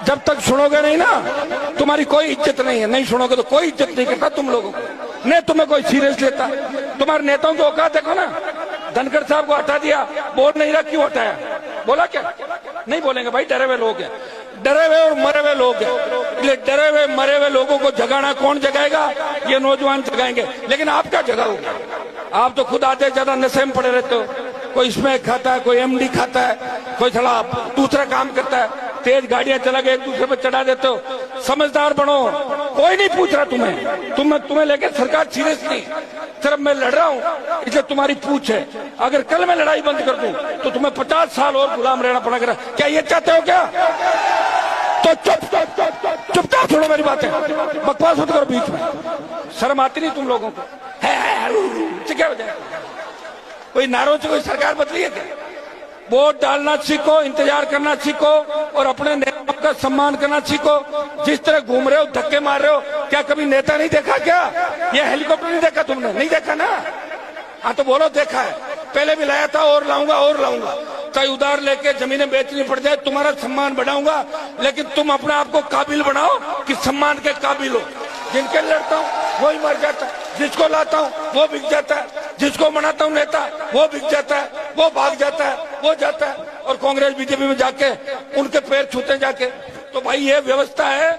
जब तक सुनोगे नहीं ना तुम्हारी कोई इज्जत नहीं है। नहीं सुनोगे तो कोई इज्जत नहीं करता तुम लोगों को, नहीं तुम्हें कोई सीरियस लेता। तुम्हारे नेताओं की औकात देखो ना, धनखड़ साहब को हटा दिया, बोल नहीं रहा क्यों हटाया, बोला क्या? नहीं बोलेंगे भाई, डरे हुए लोग हैं, डरे हुए और मरे हुए लोग हैं। इसलिए डरे हुए मरे हुए लोगों को जगाना कौन जगाएगा? ये नौजवान जगाएंगे। लेकिन आप क्या जगाओगे? आप तो खुद आधे ज्यादा नशे में पड़े रहते हो। कोई इसमें खाता है, कोई एमडी खाता है, कोई थोड़ा दूसरा काम करता है, तेज गाड़ियां चला के एक दूसरे पे चढ़ा देते हो। समझदार बनो, कोई नहीं पूछ रहा तुम्हें लेके सरकार सीरियस नहीं। सिर्फ मैं लड़ रहा हूँ इसलिए तुम्हारी पूछ है। अगर कल मैं लड़ाई बंद कर दूं तो तुम्हें 50 साल और गुलाम रहना पड़ेगा। क्या ये चाहते हो क्या? तो चुपचाप छोड़ो मेरी बातें, बकवास मत करो बीच में। शर्म आती नहीं तुम लोगों को? क्या वजह? कोई नारों से कोई सरकार बदली है क्या? वोट डालना सीखो, इंतजार करना सीखो और अपने नेताओं का सम्मान करना सीखो। जिस तरह घूम रहे हो, धक्के मार रहे हो, क्या कभी नेता नहीं देखा क्या? ये हेलीकॉप्टर नहीं देखा तुमने? नहीं देखा ना? हाँ तो बोलो देखा है। पहले भी लाया था और लाऊंगा। चाहे उधार लेके जमीनें बेचनी पड़ जाए, तुम्हारा सम्मान बढ़ाऊंगा। लेकिन तुम अपने आप को काबिल बनाओ कि सम्मान के काबिल हो। जिनके लड़ता हूँ वही मर जाता है, जिसको लाता हूँ वो बिक जाता है, जिसको मनाता हूँ नेता वो बिक जाता है, वो भाग जाता है, वो जाता है और कांग्रेस बीजेपी में जाके उनके पैर छूते जाके। तो भाई ये व्यवस्था है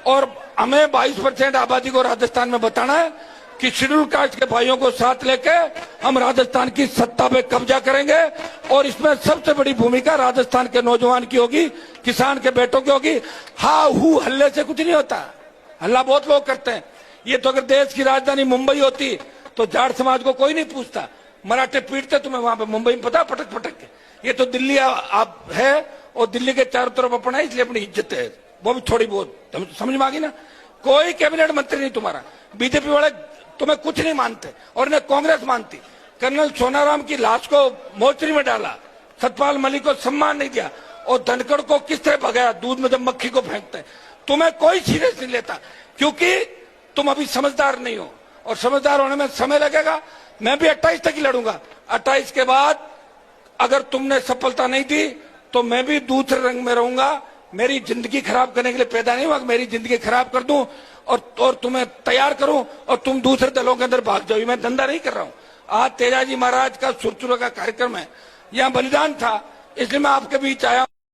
और हमें 22% आबादी को राजस्थान में बताना है कि शेड्यूल कास्ट के भाइयों को साथ लेके हम राजस्थान की सत्ता पे कब्जा करेंगे। और इसमें सबसे बड़ी भूमिका राजस्थान के नौजवान की होगी, किसान के बेटों की होगी। हा हू हल्ले से कुछ नहीं होता, हल्ला बहुत लोग करते हैं। ये तो अगर देश की राजधानी मुंबई होती तो जाट समाज को कोई नहीं पूछता, मराठे पीटते तुम्हें वहां पे मुंबई में, पता, पटक के। ये तो दिल्ली आप है और दिल्ली के चारों तरफ अपना है, इसलिए अपनी इज्जत है, वो भी थोड़ी बहुत समझ में आ गई ना। कोई कैबिनेट मंत्री नहीं तुम्हारा, बीजेपी वाले तुम्हें कुछ नहीं मानते और न कांग्रेस मानती। कर्नल सोनाराम की लाश को मोर्चरी में डाला, सतपाल मलिक को सम्मान नहीं दिया और धनखड़ को किस तरह भगाया, दूध में जब मक्खी को फेंकते हैं। तुम्हें कोई सीरियस नहीं लेता क्योंकि तुम अभी समझदार नहीं हो और समझदार होने में समय लगेगा। मैं भी 28 तक ही लड़ूंगा। 28 के बाद अगर तुमने सफलता नहीं दी तो मैं भी दूसरे रंग में रहूंगा। मेरी जिंदगी खराब करने के लिए पैदा नहीं हुआ, मेरी जिंदगी खराब कर दूं और तुम्हें तैयार करूं और तुम दूसरे दलों के अंदर भाग जाओ। मैं धंधा नहीं कर रहा हूं। आज तेजाजी महाराज का सुरचुरा का कार्यक्रम है, यहाँ बलिदान था, इसलिए मैं आपके बीच आया।